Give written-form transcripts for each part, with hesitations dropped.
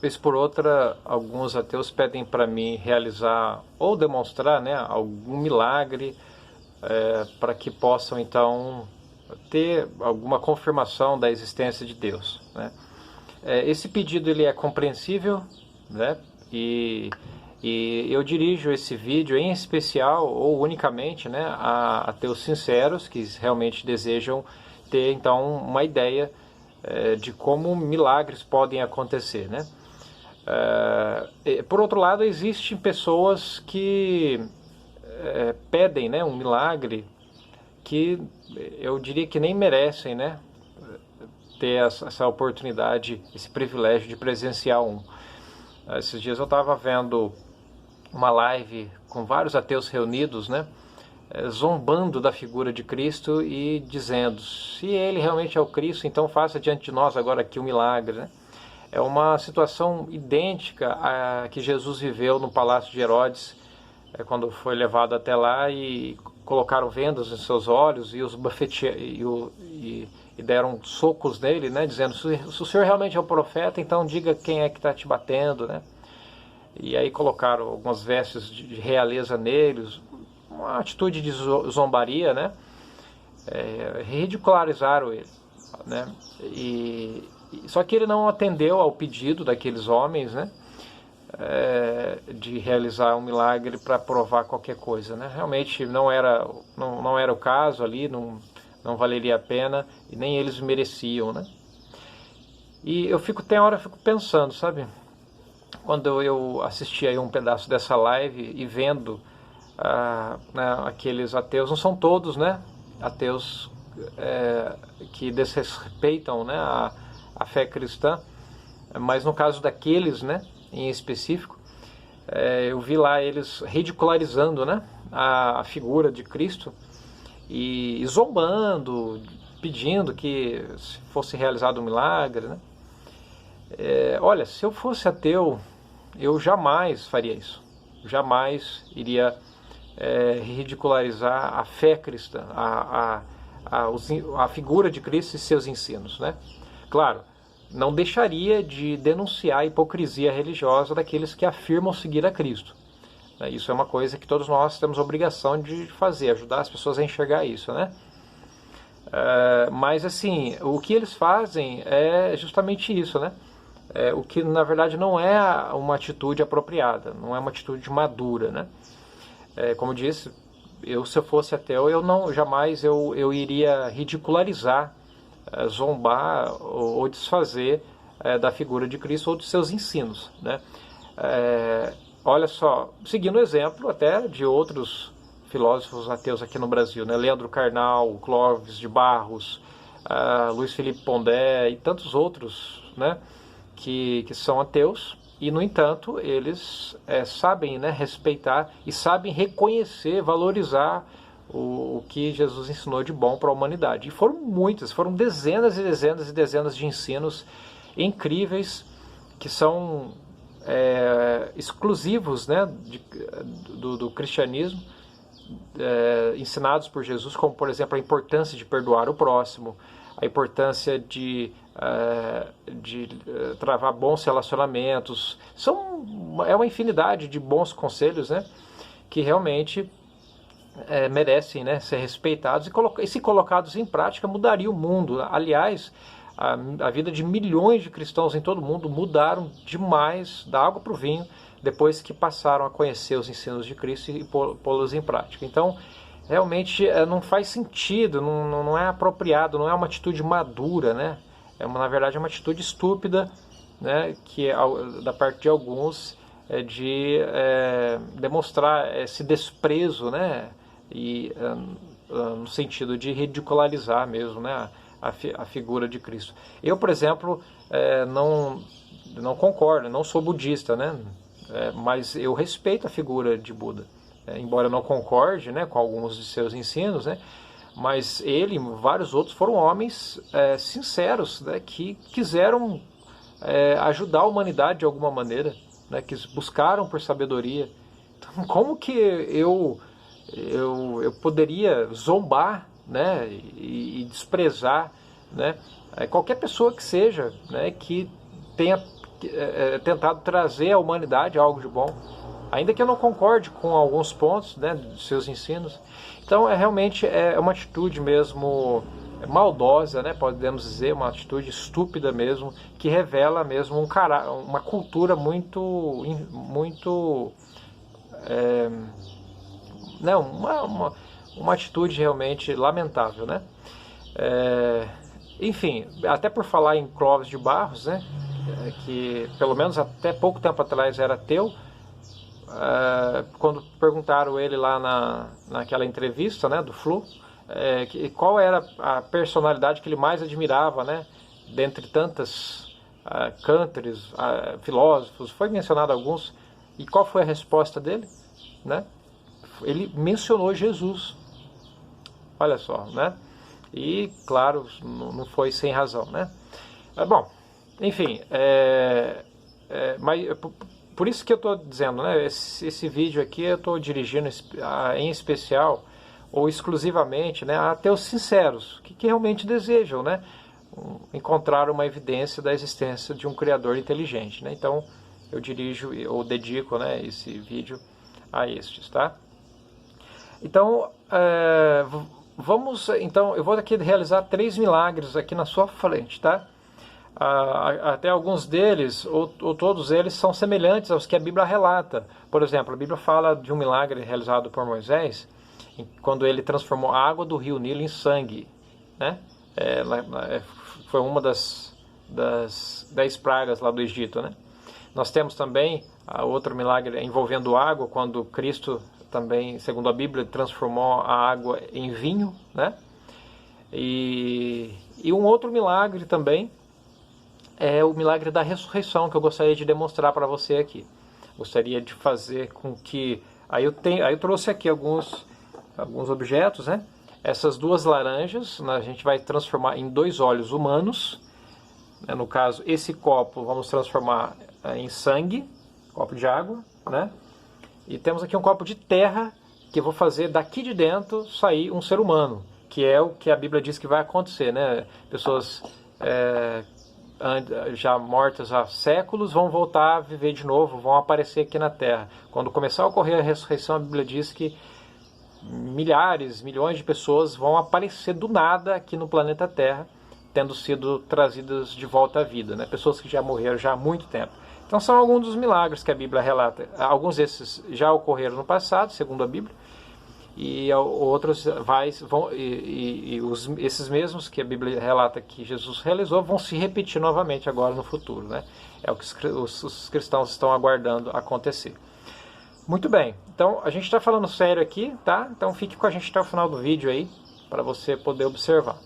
vez por outra, alguns ateus pedem para mim realizar ou demonstrar, né, algum milagre para que possam então ter alguma confirmação da existência de Deus, né? Esse pedido ele é compreensível, né? E eu dirijo esse vídeo em especial ou unicamente, né, a ateus sinceros que realmente desejam ter então uma ideia de como milagres podem acontecer, né? Por outro lado, existem pessoas que pedem, né, um milagre que eu diria que nem merecem, né, ter essa oportunidade, esse privilégio de presenciar um. Esses dias eu estava vendo uma live com vários ateus reunidos, né, zombando da figura de Cristo e dizendo: se ele realmente é o Cristo, então faça diante de nós agora aqui um milagre, né? É uma situação idêntica à que Jesus viveu no palácio de Herodes, quando foi levado até lá e colocaram vendas em seus olhos e os e deram socos nele, né, dizendo: se o senhor realmente é o profeta, então diga quem é que está te batendo, né? E aí colocaram algumas vestes de realeza neles, uma atitude de zombaria, né? Ridicularizaram ele, né? Só que ele não atendeu ao pedido daqueles homens, né, de realizar um milagre para provar qualquer coisa, né? Realmente não era o caso ali, não valeria a pena e nem eles mereciam, né? E tem hora eu fico pensando, sabe? Quando eu assisti aí um pedaço dessa live e vendo né, aqueles ateus, não são todos, né, ateus que desrespeitam, né, a fé cristã, mas no caso daqueles, né, em específico, eu vi lá eles ridicularizando, né, a figura de Cristo e zombando, pedindo que fosse realizado um milagre, né? Olha, se eu fosse ateu, eu jamais faria isso. Jamais iria ridicularizar a fé cristã, a figura de Cristo e seus ensinos, né? Claro, não deixaria de denunciar a hipocrisia religiosa daqueles que afirmam seguir a Cristo. Isso é uma coisa que todos nós temos a obrigação de fazer, ajudar as pessoas a enxergar isso, né? Mas assim, o que eles fazem é justamente isso, né? O que na verdade não é uma atitude apropriada, não é uma atitude madura, né? Como eu disse, se eu fosse ateu, jamais eu iria ridicularizar, zombar ou desfazer da figura de Cristo ou dos seus ensinos, né? Olha só, seguindo o exemplo até de outros filósofos ateus aqui no Brasil, né? Leandro Carnal, Clóvis de Barros, Luiz Felipe Pondé e tantos outros, né, que são ateus e, no entanto, eles sabem, né, respeitar e sabem reconhecer, valorizar o que Jesus ensinou de bom para a humanidade. E foram dezenas e dezenas e dezenas de ensinos incríveis que são exclusivos, né, do cristianismo, ensinados por Jesus, como, por exemplo, a importância de perdoar o próximo, a importância de travar bons relacionamentos. É uma infinidade de bons conselhos, né, que realmente merecem, né, ser respeitados e se colocados em prática mudariam o mundo. Aliás, a vida de milhões de cristãos em todo o mundo mudaram demais, da água para o vinho, depois que passaram a conhecer os ensinos de Cristo e pô-los em prática. Então, realmente não faz sentido, não é apropriado, não é uma atitude madura, né? Na verdade, é uma atitude estúpida, né, que da parte de alguns de demonstrar esse desprezo, né, e no sentido de ridicularizar mesmo, né, a figura de Cristo. Eu, por exemplo, não concordo, não sou budista, né, mas eu respeito a figura de Buda, embora eu não concorde, né, com alguns de seus ensinos, né, mas ele e vários outros foram homens sinceros, né, que quiseram ajudar a humanidade de alguma maneira, né, que buscaram por sabedoria. Então, como que eu poderia zombar, né, e desprezar, né, qualquer pessoa que seja, né, que tenha tentado trazer à humanidade algo de bom, ainda que eu não concorde com alguns pontos, né, dos seus ensinos. Então realmente é uma atitude mesmo maldosa, né, podemos dizer, uma atitude estúpida mesmo, que revela mesmo uma cultura muito não, uma atitude realmente lamentável, né? Enfim, até por falar em Clóvis de Barros, né, que pelo menos até pouco tempo atrás era ateu, quando perguntaram ele lá naquela entrevista, né, do Flu, qual era a personalidade que ele mais admirava, né, dentre tantas cântares, filósofos, foi mencionado alguns, e qual foi a resposta dele, né? Ele mencionou Jesus, olha só, né? E claro, não foi sem razão, né? Bom, enfim, mas por isso que eu estou dizendo, né? Esse vídeo aqui eu estou dirigindo em especial ou exclusivamente, né, a ateus sinceros, que realmente desejam, né, encontrar uma evidência da existência de um Criador inteligente, né? Então eu dirijo ou dedico, né, esse vídeo a estes, tá? Então então eu vou aqui realizar 3 milagres aqui na sua frente, tá? Até alguns deles, ou todos eles, são semelhantes aos que a Bíblia relata. Por exemplo, a Bíblia fala de um milagre realizado por Moisés, quando ele transformou a água do rio Nilo em sangue, né? Foi uma das 10 pragas lá do Egito, né? Nós temos também outro milagre envolvendo água, quando Cristo também, segundo a Bíblia, transformou a água em vinho, né? E um outro milagre também é o milagre da ressurreição, que eu gostaria de demonstrar para você aqui. Gostaria de fazer com que... Aí eu trouxe aqui alguns objetos, né? Essas 2 laranjas, né, a gente vai transformar em 2 olhos humanos. Né? No caso, esse copo vamos transformar em sangue, copo de água, né? E temos aqui um copo de terra, que eu vou fazer daqui de dentro sair um ser humano, que é o que a Bíblia diz que vai acontecer, né? Pessoas já mortas há séculos vão voltar a viver de novo, vão aparecer aqui na Terra. Quando começar a ocorrer a ressurreição, a Bíblia diz que milhares, milhões de pessoas vão aparecer do nada aqui no planeta Terra, tendo sido trazidas de volta à vida, né? Pessoas que já morreram já há muito tempo. Então são alguns dos milagres que a Bíblia relata. Alguns desses já ocorreram no passado, segundo a Bíblia, e outros esses mesmos que a Bíblia relata que Jesus realizou vão se repetir novamente agora no futuro, né? É o que os cristãos estão aguardando acontecer. Muito bem, então a gente está falando sério aqui, tá? Então fique com a gente até o final do vídeo aí, para você poder observar.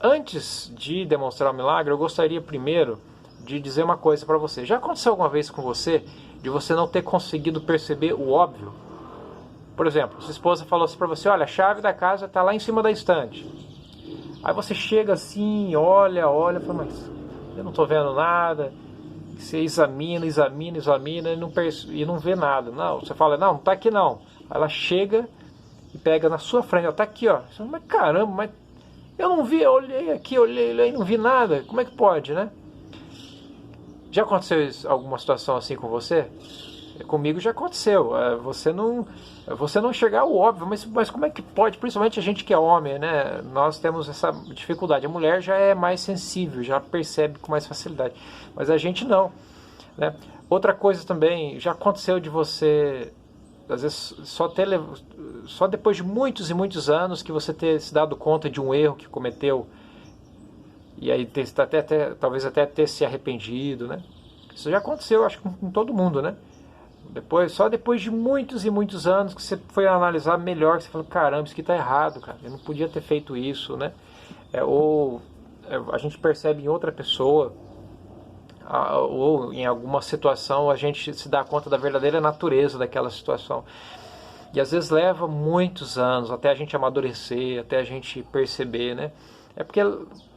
Antes de demonstrar o milagre, eu gostaria primeiro de dizer uma coisa para você. Já aconteceu alguma vez com você de você não ter conseguido perceber o óbvio? Por exemplo, sua esposa falou assim para você: olha, a chave da casa está lá em cima da estante. Aí você chega assim, olha, fala, mas eu não estou vendo nada. Você examina e não vê nada. Não, você fala, não está aqui não. Aí ela chega e pega na sua frente, está aqui, ó. Você fala, mas caramba, mas eu não vi, eu olhei aqui, olhei, não vi nada. Como é que pode, né? Já aconteceu alguma situação assim com você? Comigo já aconteceu. Você não enxergar o óbvio, mas como é que pode? Principalmente a gente que é homem, né? Nós temos essa dificuldade. A mulher já é mais sensível, já percebe com mais facilidade. Mas a gente não, né? Outra coisa também, já aconteceu de você, às vezes, só depois de muitos e muitos anos que você ter se dado conta de um erro que cometeu, e aí talvez até ter se arrependido, né? Isso já aconteceu, acho que com todo mundo, né? Só depois de muitos e muitos anos que você foi analisar melhor, que você falou, caramba, isso aqui está errado, cara, eu não podia ter feito isso, né? A gente percebe em outra pessoa, ou em alguma situação, a gente se dá conta da verdadeira natureza daquela situação. E às vezes leva muitos anos até a gente amadurecer, até a gente perceber, né? É porque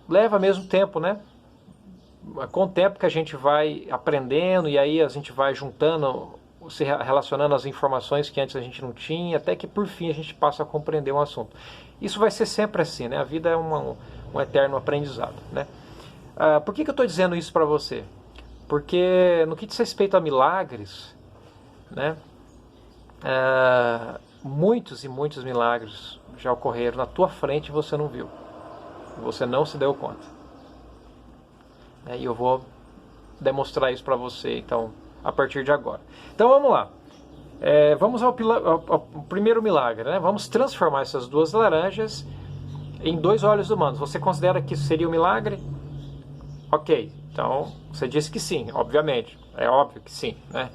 leva mesmo tempo, né? Com o tempo que a gente vai aprendendo, e aí a gente vai juntando, se relacionando as informações que antes a gente não tinha, até que por fim a gente passa a compreender um assunto. Isso vai ser sempre assim, né? A vida é um eterno aprendizado, né? Por que eu estou dizendo isso para você? Porque no que diz respeito a milagres, né, muitos e muitos milagres já ocorreram na tua frente e você não viu. Você não se deu conta. E eu vou demonstrar isso para você, então, a partir de agora. Então vamos lá. Vamos ao primeiro milagre, né? Vamos transformar essas duas laranjas em 2 olhos humanos. Você considera que isso seria um milagre? Ok, então você disse que sim, obviamente. É óbvio que sim, né?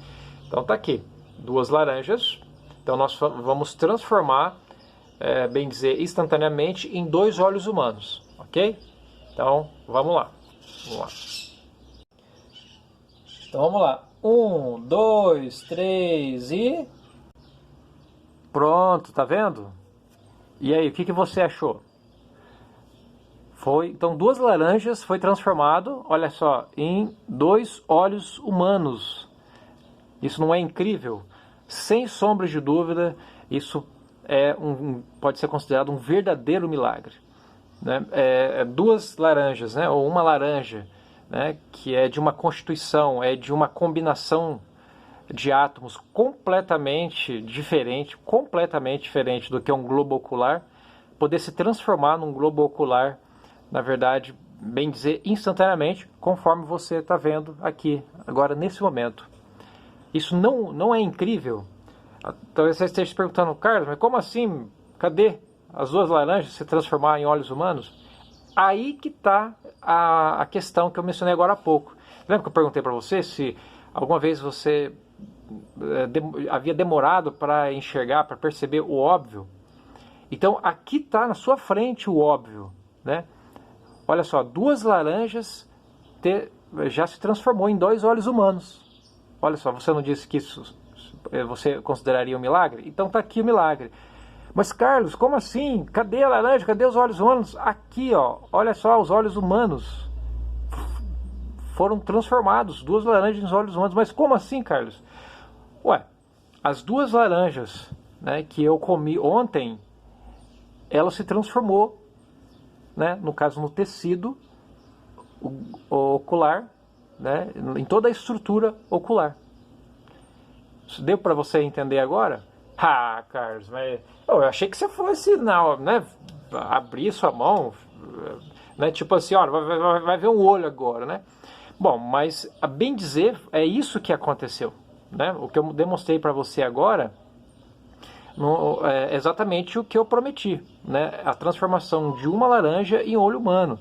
Então tá aqui, 2 laranjas. Então nós vamos transformar, bem dizer, instantaneamente em 2 olhos humanos, ok? Então vamos lá. Então vamos lá. 1, 2, 3 e... Pronto, tá vendo? E aí, o que você achou? Então 2 laranjas foi transformado, olha só, em 2 olhos humanos. Isso não é incrível? Sem sombra de dúvida, isso pode ser considerado um verdadeiro milagre. Né? 2 laranjas, né? Ou uma laranja, né? Que é de uma constituição, é de uma combinação de átomos completamente diferente do que um globo ocular, poder se transformar num globo ocular, na verdade, bem dizer, instantaneamente, conforme você está vendo aqui, agora, nesse momento. Isso não é incrível? Talvez você esteja se perguntando, Carlos, mas como assim? Cadê as 2 laranjas se transformar em olhos humanos? Aí que está a questão que eu mencionei agora há pouco. Lembra que eu perguntei para você se alguma vez você havia demorado para enxergar, para perceber o óbvio? Então aqui está na sua frente o óbvio, né? Olha só, 2 laranjas já se transformou em 2 olhos humanos. Olha só, você não disse que isso você consideraria um milagre? Então está aqui o milagre. Mas Carlos, como assim? Cadê a laranja? Cadê os olhos humanos? Aqui, ó, olha só, os olhos humanos foram transformados, 2 laranjas em olhos humanos. Mas como assim, Carlos? Ué, as 2 laranjas, né, que eu comi ontem, ela se transformou, né, no caso no tecido ocular, né, em toda a estrutura ocular. Isso deu para você entender agora? Ah, Carlos, mas eu achei que você fosse, não, né, abrir sua mão, né, tipo assim, ó, vai ver um olho agora, né? Bom, mas a bem dizer, é isso que aconteceu, né? O que eu demonstrei para você agora é exatamente o que eu prometi, né? A transformação de uma laranja em olho humano,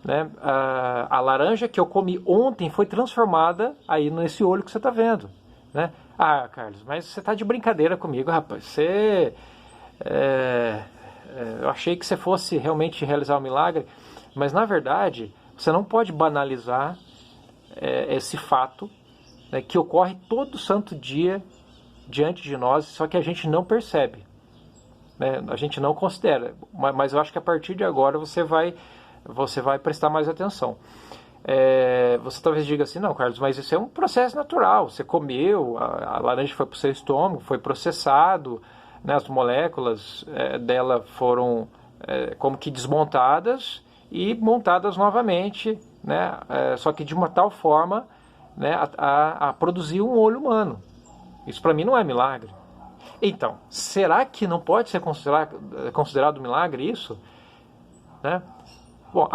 né? A laranja que eu comi ontem foi transformada aí nesse olho que você está vendo, né? Ah, Carlos, mas você está de brincadeira comigo, rapaz. Eu achei que você fosse realmente realizar um milagre, mas na verdade você não pode banalizar esse fato, né, que ocorre todo santo dia diante de nós, só que a gente não percebe, né? A gente não considera, mas eu acho que a partir de agora você vai prestar mais atenção. Você talvez diga assim, não, Carlos, mas isso é um processo natural, você comeu, a laranja foi para o seu estômago, foi processado, né, as moléculas dela foram como que desmontadas e montadas novamente, né, só que de uma tal forma, né, a produzir um olho humano. Isso para mim não é milagre. Então, será que não pode ser considerado milagre isso? Né? Bom,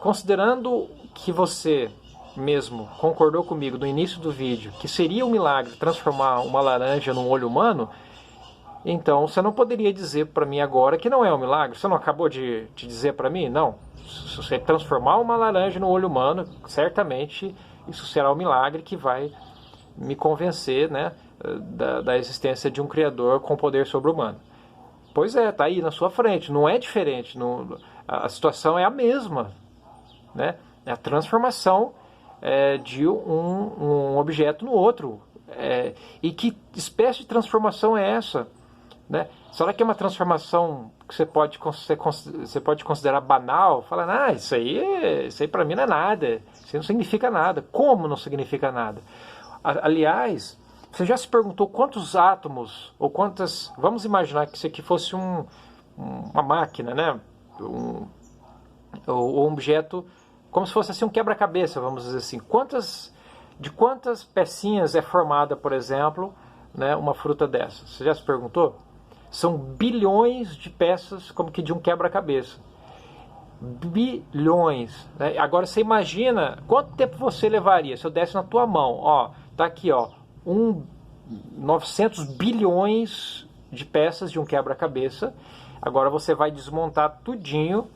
considerando que você mesmo concordou comigo no início do vídeo que seria um milagre transformar uma laranja num olho humano, então você não poderia dizer para mim agora que não é um milagre. Você não acabou de dizer para mim? Não. Se você transformar uma laranja num olho humano, certamente isso será um milagre que vai me convencer, né, da existência de um Criador com poder sobre-humano. Pois é, está aí na sua frente, não é diferente, a situação é a mesma, né? É a transformação de um objeto no outro. E que espécie de transformação é essa? Né? Será que é uma transformação que você pode considerar banal? Fala, isso aí para mim não é nada, isso aí não significa nada. Como não significa nada? Aliás, você já se perguntou quantos átomos, ou quantas... Vamos imaginar que isso aqui fosse uma máquina, né? Um objeto, como se fosse assim um quebra-cabeça, vamos dizer assim. Quantas De quantas pecinhas é formada, por exemplo, né, uma fruta dessa? Você já se perguntou? São bilhões de peças, como que de um quebra-cabeça. Bilhões. Né? Agora você imagina quanto tempo você levaria se eu desse na tua mão. Ó, tá aqui, ó, 900 bilhões de peças de um quebra-cabeça. Agora você vai desmontar tudinho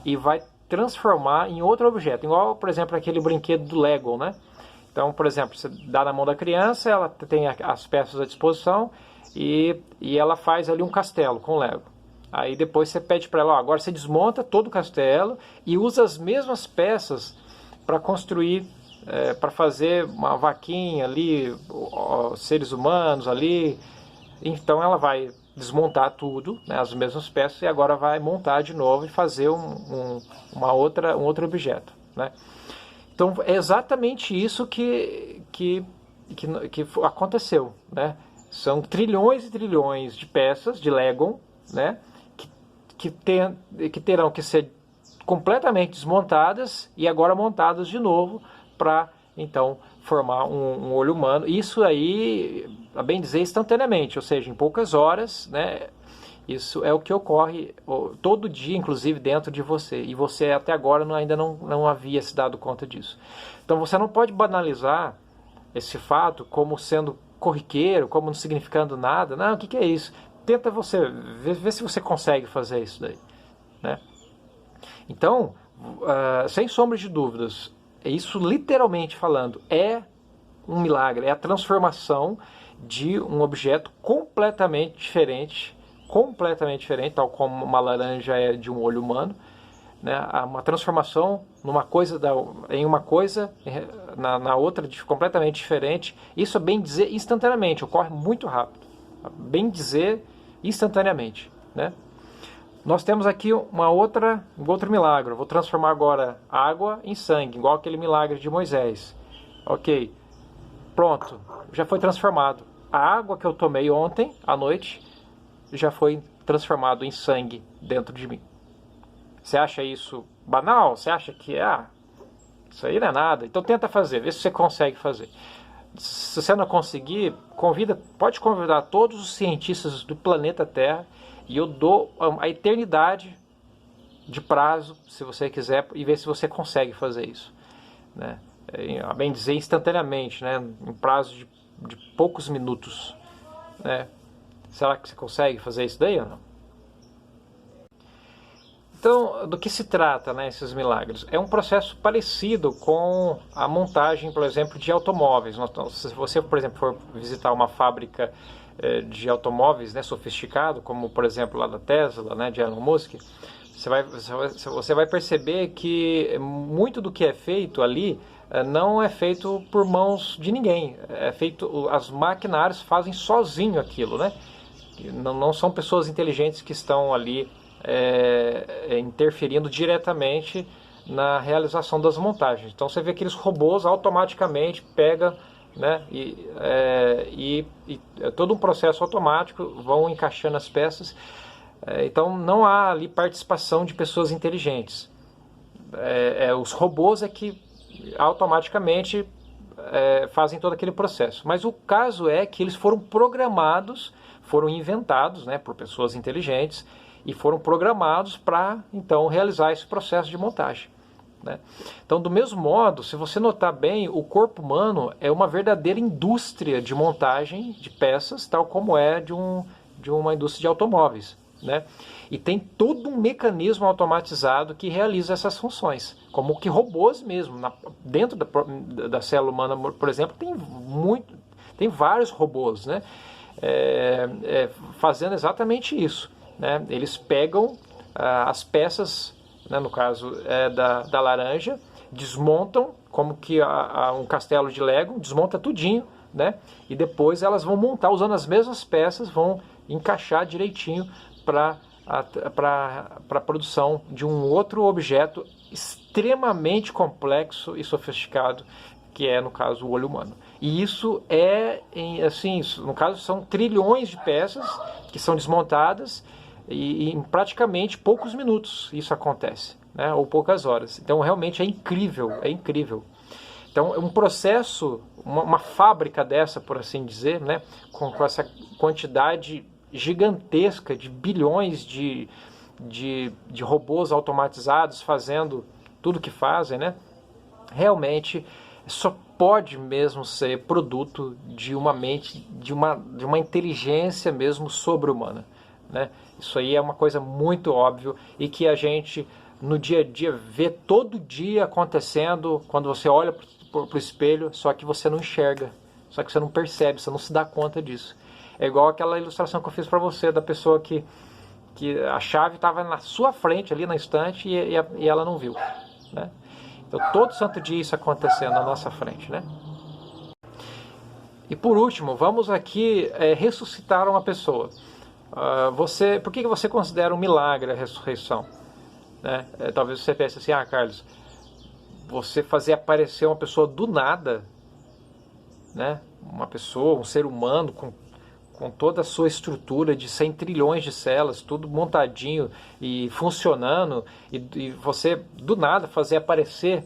e vai transformar em outro objeto. Igual, por exemplo, aquele brinquedo do Lego, né? Então, por exemplo, você dá na mão da criança, ela tem as peças à disposição e ela faz ali um castelo com Lego. Aí depois você pede para ela, ó, agora você desmonta todo o castelo e usa as mesmas peças para construir, para fazer uma vaquinha ali, seres humanos ali. Então ela vai desmontar tudo, né, as mesmas peças, e agora vai montar de novo e fazer um outro objeto. Né? Então é exatamente isso que aconteceu. Né? São trilhões e trilhões de peças de Lego, né? que terão que ser completamente desmontadas e agora montadas de novo para, então, formar um olho humano. Isso aí, a bem dizer, instantaneamente, ou seja, em poucas horas, né? Isso é o que ocorre todo dia, inclusive, dentro de você. E você até agora ainda não havia se dado conta disso. Então você não pode banalizar esse fato como sendo corriqueiro, como não significando nada. Não, o que é isso? Tenta você, ver se você consegue fazer isso daí. Né? Então, sem sombra de dúvidas, isso literalmente falando é um milagre, é a transformação de um objeto completamente diferente, tal como uma laranja é de um olho humano, né? Uma transformação em uma coisa, na outra completamente diferente. Isso é bem dizer instantaneamente, ocorre muito rápido, bem dizer instantaneamente, né? Nós temos aqui um outro milagre. Eu vou transformar agora água em sangue, igual aquele milagre de Moisés. Ok, pronto, já foi transformado. A água que eu tomei ontem à noite já foi transformado em sangue dentro de mim. Você acha isso banal? Você acha que isso aí não é nada? Então tenta fazer, vê se você consegue fazer. Se você não conseguir, pode convidar todos os cientistas do planeta Terra e eu dou a eternidade de prazo, se você quiser, e ver se você consegue fazer isso. Né? A bem dizer, instantaneamente, né? Em prazo de poucos minutos. Né? Será que você consegue fazer isso daí ou não? Então, do que se trata, né, esses milagres? É um processo parecido com a montagem, por exemplo, de automóveis. Se você, por exemplo, for visitar uma fábrica de automóveis, né, sofisticado, como, por exemplo, lá da Tesla, né, de Elon Musk, você vai perceber que muito do que é feito ali não é feito por mãos de ninguém. As maquinários fazem sozinho aquilo, né? Não são pessoas inteligentes que estão ali interferindo diretamente na realização das montagens. Então você vê aqueles robôs automaticamente pegam, né, e todo um processo automático, vão encaixando as peças. Então não há ali participação de pessoas inteligentes. Os robôs é que automaticamente fazem todo aquele processo. Mas o caso é que eles foram programados, foram inventados, né, por pessoas inteligentes e foram programados para, então, realizar esse processo de montagem. Né? Então, do mesmo modo, se você notar bem, o corpo humano é uma verdadeira indústria de montagem de peças, tal como é de uma indústria de automóveis. Né? E tem todo um mecanismo automatizado que realiza essas funções, como que robôs mesmo. Dentro da célula humana, por exemplo, tem vários robôs, né? Fazendo exatamente isso. Né? Eles pegam as peças, né, no caso da laranja, desmontam como que um castelo de Lego, desmonta tudinho, né? E depois elas vão montar usando as mesmas peças, vão encaixar direitinho para a produção de um outro objeto extremamente complexo e sofisticado, que é, no caso, o olho humano. E isso no caso, são trilhões de peças que são desmontadas e em praticamente poucos minutos isso acontece, né? Ou poucas horas. Então realmente é incrível, é incrível. Então, um processo, uma fábrica dessa, por assim dizer, né, com essa quantidade gigantesca de bilhões de robôs automatizados fazendo tudo que fazem, né, realmente só pode mesmo ser produto de uma mente, de uma inteligência mesmo sobre-humana, né? Isso aí é uma coisa muito óbvia e que a gente no dia a dia vê todo dia acontecendo quando você olha para o espelho, só que você não enxerga, só que você não percebe, você não se dá conta disso. É igual aquela ilustração que eu fiz para você da pessoa que a chave estava na sua frente ali na estante e ela não viu, né? Então, todo santo dia isso acontecendo na nossa frente, né? E por último, vamos aqui ressuscitar uma pessoa. Por que você considera um milagre a ressurreição? Né? Talvez você pense assim, Carlos, você fazer aparecer uma pessoa do nada, né? Uma pessoa, um ser humano com toda a sua estrutura de 100 trilhões de células, tudo montadinho e funcionando, e você do nada fazer aparecer,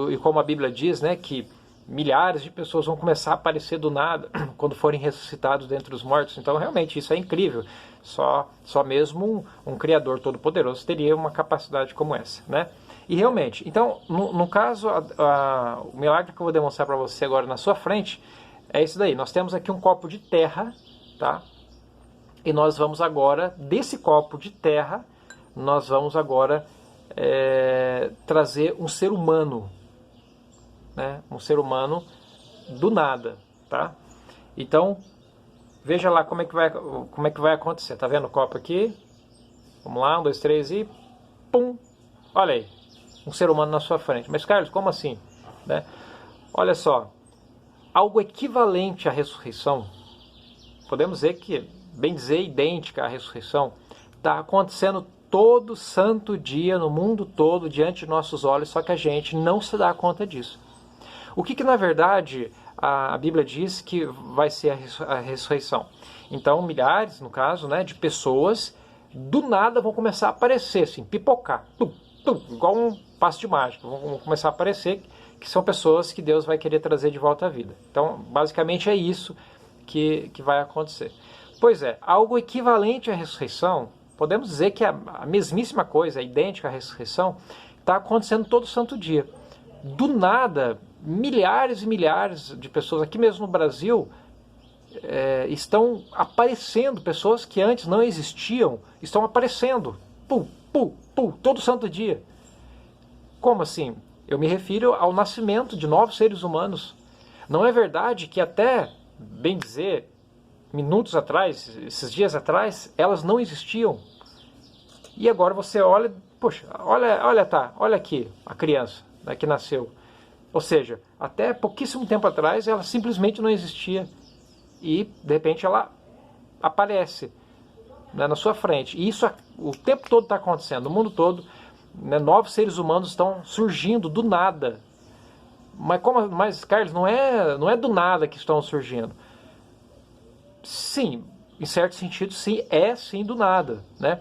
e como a Bíblia diz, né, que milhares de pessoas vão começar a aparecer do nada quando forem ressuscitados dentre os mortos. Então realmente isso é incrível. Só mesmo um Criador todo-poderoso teria uma capacidade como essa, né? E realmente, então, no caso, o milagre que eu vou demonstrar para você agora na sua frente é isso daí. Nós temos aqui um copo de terra, tá? E nós vamos agora, desse copo de terra, nós vamos agora trazer um ser humano, né? Um ser humano do nada, tá? Então, veja lá como é que vai acontecer. Tá vendo o copo aqui? Vamos lá, 1, 2, 3 e pum! Olha aí, um ser humano na sua frente. Mas Carlos, como assim? Né? Olha só, algo equivalente à ressurreição, podemos dizer que, bem dizer, idêntica à ressurreição, está acontecendo todo santo dia no mundo todo diante de nossos olhos, só que a gente não se dá conta disso. O que na verdade a Bíblia diz que vai ser a ressurreição? Então milhares, no caso, né, de pessoas do nada vão começar a aparecer, assim, pipocar, igual um passo de mágica, vão começar a aparecer, que são pessoas que Deus vai querer trazer de volta à vida. Então basicamente é isso que vai acontecer. Pois é, algo equivalente à ressurreição, podemos dizer que a mesmíssima coisa, idêntica à ressurreição, está acontecendo todo santo dia. Do nada, milhares e milhares de pessoas, aqui mesmo no Brasil, estão aparecendo, pessoas que antes não existiam, estão aparecendo, todo santo dia. Como assim? Eu me refiro ao nascimento de novos seres humanos. Não é verdade que até, bem dizer, minutos atrás, esses dias atrás, elas não existiam? E agora você olha, poxa, olha aqui a criança, né, que nasceu. Ou seja, até pouquíssimo tempo atrás ela simplesmente não existia. E de repente ela aparece, né, na sua frente. E isso o tempo todo está acontecendo, no mundo todo, né, novos seres humanos estão surgindo do nada. Mas Carlos, não é do nada que estão surgindo. Sim, em certo sentido, sim, sim do nada, né?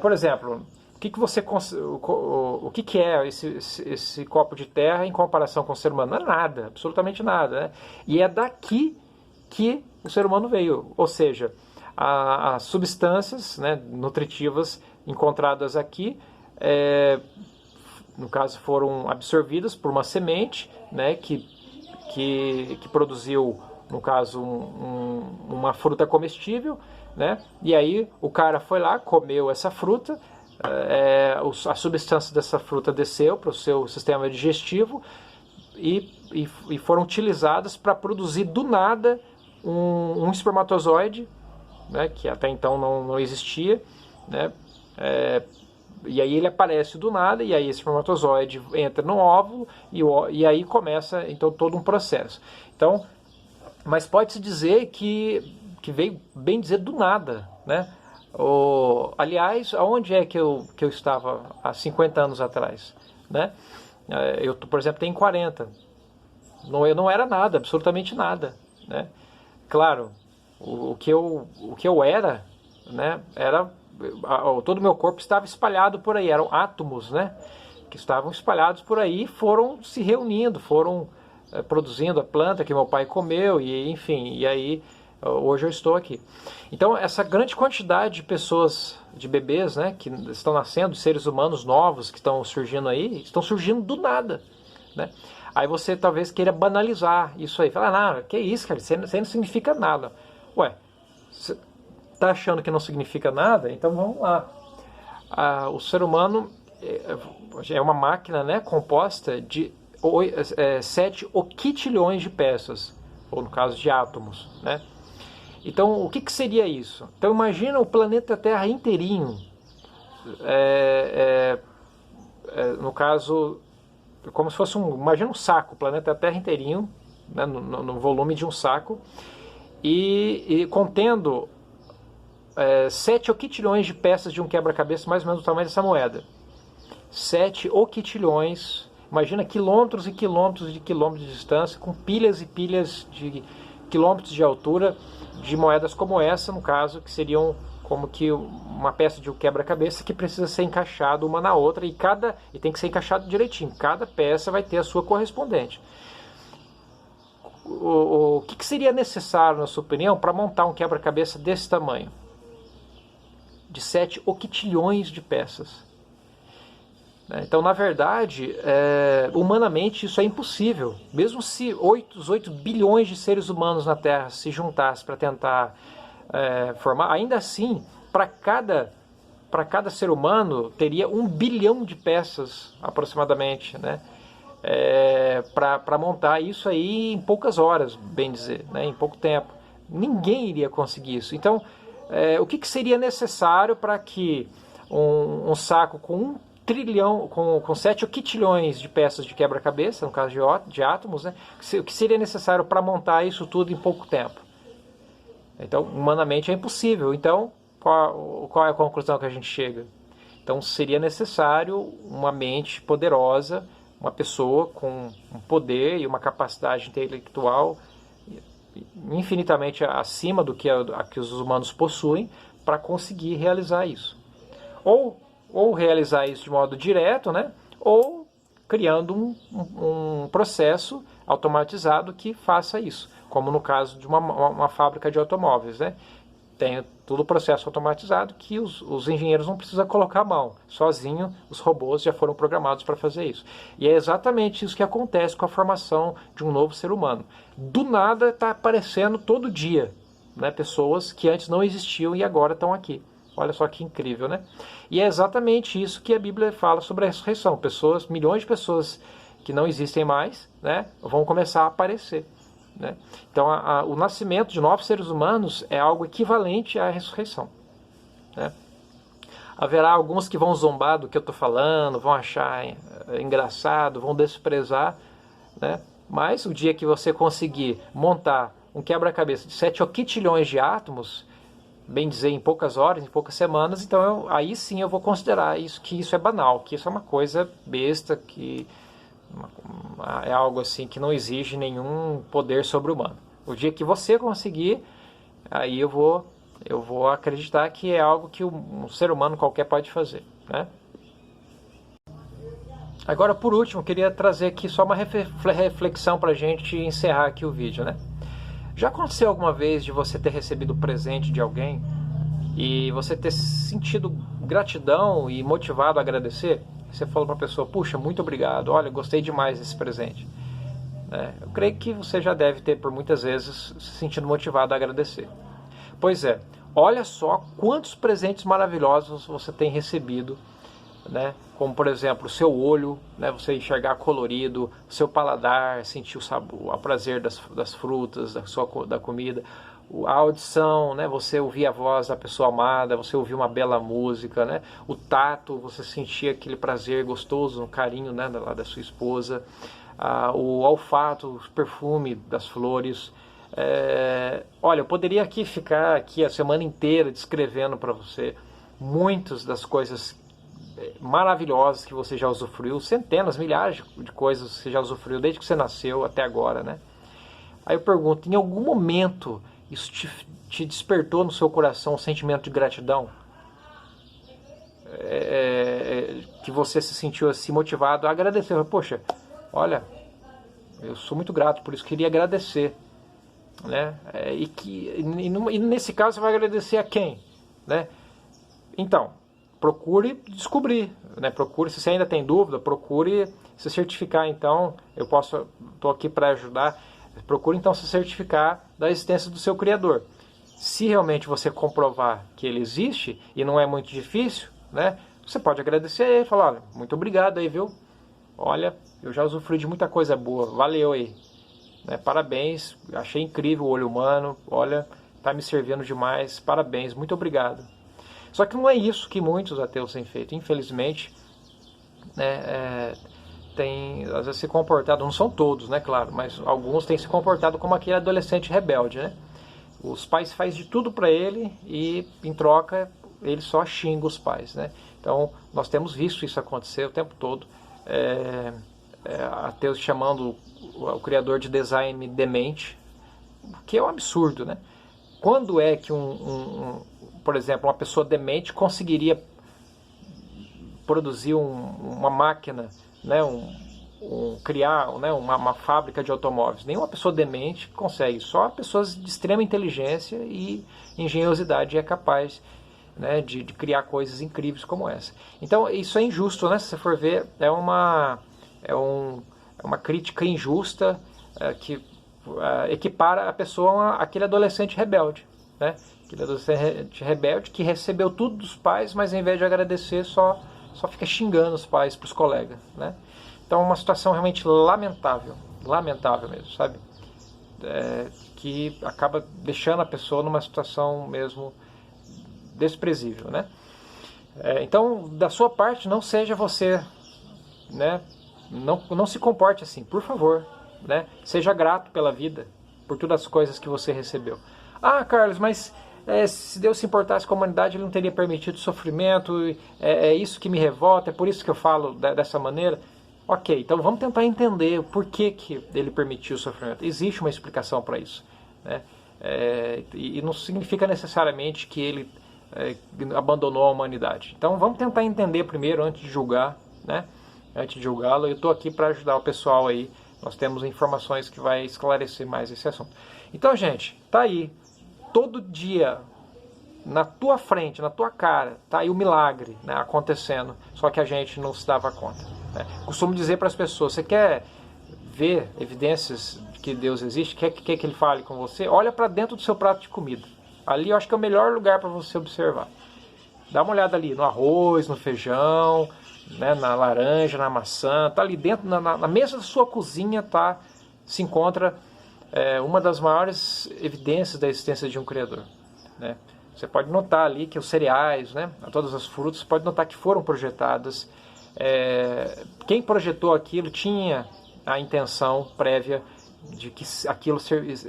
Por exemplo, o que é esse copo de terra em comparação com o ser humano? Não é nada, absolutamente nada, né? E é daqui que o ser humano veio, ou seja, as substâncias, né, nutritivas encontradas aqui, no caso foram absorvidas por uma semente, né, que produziu, no caso, uma fruta comestível, né? E aí o cara foi lá, comeu essa fruta, a substância dessa fruta desceu para o seu sistema digestivo e foram utilizadas para produzir do nada um espermatozoide, né, que até então não existia, né? E aí ele aparece do nada, e aí esse espermatozoide entra no óvulo, e aí começa então todo um processo. Então, mas pode-se dizer que veio, bem dizer, do nada, né? Aliás, aonde é que eu estava há 50 anos atrás, né? Eu, por exemplo, tenho 40. Eu não era nada, absolutamente nada, né? Claro, o que eu era, né? Todo o meu corpo estava espalhado por aí, eram átomos, né? que estavam espalhados por aí, foram se reunindo, foram produzindo a planta que meu pai comeu, e enfim, e aí hoje eu estou aqui. Então essa grande quantidade de pessoas, de bebês, né, que estão nascendo, seres humanos novos que estão surgindo aí, estão surgindo do nada, né? Aí você talvez queira banalizar isso aí, falar, que isso, cara, isso não significa nada. Ué, você tá achando que não significa nada? Então vamos lá. O ser humano é uma máquina, né, composta de 7 oquitilhões de peças, ou no caso de átomos, né? Então, o que seria isso? Então, imagina o planeta Terra inteirinho, no caso, como se fosse imagina um saco, o planeta Terra inteirinho, né, no volume de um saco, e contendo 7 oquitilhões de peças de um quebra-cabeça, mais ou menos do tamanho dessa moeda. 7 oquitilhões, imagina quilômetros e quilômetros de quilômetros de distância, com pilhas e pilhas de quilômetros de altura, de moedas como essa, no caso, que seriam como que uma peça de um quebra-cabeça que precisa ser encaixada uma na outra, e tem que ser encaixado direitinho, cada peça vai ter a sua correspondente. O que seria necessário, na sua opinião, para montar um quebra-cabeça desse tamanho? De 7 octilhões de peças. Então, na verdade, humanamente isso é impossível. Mesmo se os 8 bilhões de seres humanos na Terra se juntassem para tentar formar, ainda assim, para cada ser humano teria 1 bilhão de peças, aproximadamente, né? Para montar isso aí em poucas horas, bem dizer, né? Em pouco tempo. Ninguém iria conseguir isso. Então, o que seria necessário para que um saco com 1 trilhão, com 7 octilhões de peças de quebra-cabeça, no caso de átomos, né? O que seria necessário para montar isso tudo em pouco tempo? Então, humanamente é impossível. Então, qual é a conclusão que a gente chega? Então, seria necessário uma mente poderosa, uma pessoa com um poder e uma capacidade intelectual infinitamente acima do que os humanos possuem para conseguir realizar isso. Ou realizar isso de modo direto, né? Ou criando um processo automatizado que faça isso, como no caso de uma fábrica de automóveis, né? Tem todo o processo automatizado que os engenheiros não precisam colocar a mão. Sozinho, os robôs já foram programados para fazer isso. E é exatamente isso que acontece com a formação de um novo ser humano. Do nada está aparecendo todo dia, né, pessoas que antes não existiam e agora estão aqui. Olha só que incrível, né? E é exatamente isso que a Bíblia fala sobre a ressurreição. Milhões de pessoas que não existem mais, né, vão começar a aparecer. Né? Então, o nascimento de novos seres humanos é algo equivalente à ressurreição. Né? Haverá alguns que vão zombar do que eu estou falando, vão achar engraçado, vão desprezar, né? Mas o dia que você conseguir montar um quebra-cabeça de 7 octilhões de átomos, bem dizer, em poucas horas, em poucas semanas, então aí sim eu vou considerar que isso é banal, que isso é uma coisa besta, que é algo assim que não exige nenhum poder sobre-humano. O dia que você conseguir, aí eu vou acreditar que é algo que um ser humano qualquer pode fazer, né? Agora, por último, queria trazer aqui só uma reflexão para a gente encerrar aqui o vídeo, né? Já aconteceu alguma vez de você ter recebido presente de alguém e você ter sentido gratidão e motivado a agradecer? Você falou para a pessoa, puxa, muito obrigado, olha, gostei demais desse presente. Eu creio que você já deve ter, por muitas vezes, se sentido motivado a agradecer. Pois é, olha só quantos presentes maravilhosos você tem recebido, né? Como, por exemplo, o seu olho, né? Você enxergar colorido, o seu paladar, sentir o sabor, o prazer das frutas, da comida, a audição, né? Você ouvir a voz da pessoa amada, você ouvir uma bela música, né? O tato, você sentir aquele prazer gostoso, um carinho, né? da sua esposa, o olfato, o perfume das flores. Olha, eu poderia ficar aqui a semana inteira descrevendo para você muitas das coisas maravilhosas que você já usufruiu, centenas, milhares de coisas que você já usufruiu desde que você nasceu até agora, né? Aí eu pergunto, em algum momento isso te despertou no seu coração um sentimento de gratidão? que você se sentiu assim motivado a agradecer. Poxa, olha, eu sou muito grato por isso, queria agradecer, né? E nesse caso você vai agradecer a quem, né? Então, procure descobrir, né? Procure, se você ainda tem dúvida, procure se certificar. Então, estou aqui para ajudar. Procure então se certificar da existência do seu Criador. Se realmente você comprovar que ele existe e não é muito difícil, né? Você pode agradecer a ele, falar, olha, muito obrigado aí, viu? Olha, eu já usufrui de muita coisa boa, valeu aí, né? Parabéns, achei incrível o olho humano, olha, tá me servindo demais, parabéns, muito obrigado. Só que não é isso que muitos ateus têm feito, infelizmente, né? Às vezes se comportado, não são todos, né, claro, mas alguns têm se comportado como aquele adolescente rebelde, né? Os pais fazem de tudo para ele e, em troca, ele só xinga os pais, né? Então, nós temos visto isso acontecer o tempo todo. Ateus chamando o criador de design demente, que é um absurdo, né? Quando é que por exemplo, uma pessoa demente conseguiria produzir uma máquina, né? Criar, né? uma fábrica de automóveis? Nenhuma pessoa demente consegue, só pessoas de extrema inteligência e engenhosidade é capaz, né? de criar coisas incríveis como essa. Então isso é injusto, né? Se você for ver, é uma crítica injusta que equipara a pessoa àquele adolescente rebelde, né? Aquele adolescente rebelde que recebeu tudo dos pais, mas em vez de agradecer só fica xingando os pais para os colegas, né? Então é uma situação realmente lamentável mesmo, sabe? Que acaba deixando a pessoa numa situação mesmo desprezível, né? Então, da sua parte, não seja você, né? Não se comporte assim, por favor, né? Seja grato pela vida, por todas as coisas que você recebeu. Ah, Carlos, mas se Deus se importasse com a humanidade, Ele não teria permitido sofrimento, é isso que me revolta, é por isso que eu falo dessa maneira. Ok, então vamos tentar entender o porquê que Ele permitiu o sofrimento. Existe uma explicação para isso, né? E não significa necessariamente que Ele abandonou a humanidade. Então vamos tentar entender primeiro antes de julgar, né? Antes de julgá-lo. Eu estou aqui para ajudar o pessoal aí. Nós temos informações que vai esclarecer mais esse assunto. Então, gente, tá aí. Todo dia, na tua frente, na tua cara, tá aí o milagre, né, acontecendo. Só que a gente não se dava conta, né? Costumo dizer para as pessoas, você quer ver evidências de que Deus existe? Quer que Ele fale com você? Olha para dentro do seu prato de comida. Ali eu acho que é o melhor lugar para você observar. Dá uma olhada ali no arroz, no feijão, né, na laranja, na maçã. Tá ali dentro, na mesa da sua cozinha, se encontra uma das maiores evidências da existência de um Criador, né? Você pode notar ali que os cereais, né, todas as frutas, você pode notar que foram projetadas. Quem projetou aquilo tinha a intenção prévia de que aquilo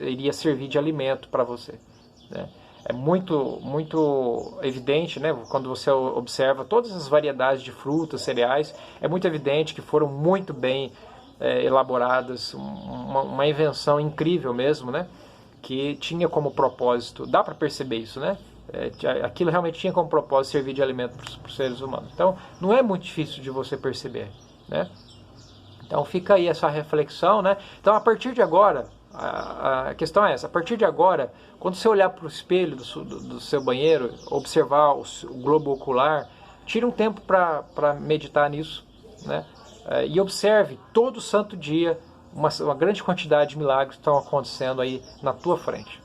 iria servir de alimento para você, né? É muito, muito evidente, né, quando você observa todas as variedades de frutas, cereais, é muito evidente que foram muito bem elaboradas, uma invenção incrível mesmo, né, que tinha como propósito, dá para perceber isso, né? Aquilo realmente tinha como propósito servir de alimento para os seres humanos. Então, não é muito difícil de você perceber, né? Então, fica aí essa reflexão, né? Então, a partir de agora, a questão é essa: a partir de agora, quando você olhar para o espelho do seu banheiro, observar o globo ocular, tire um tempo para meditar nisso, né? E observe todo santo dia uma grande quantidade de milagres que estão acontecendo aí na tua frente.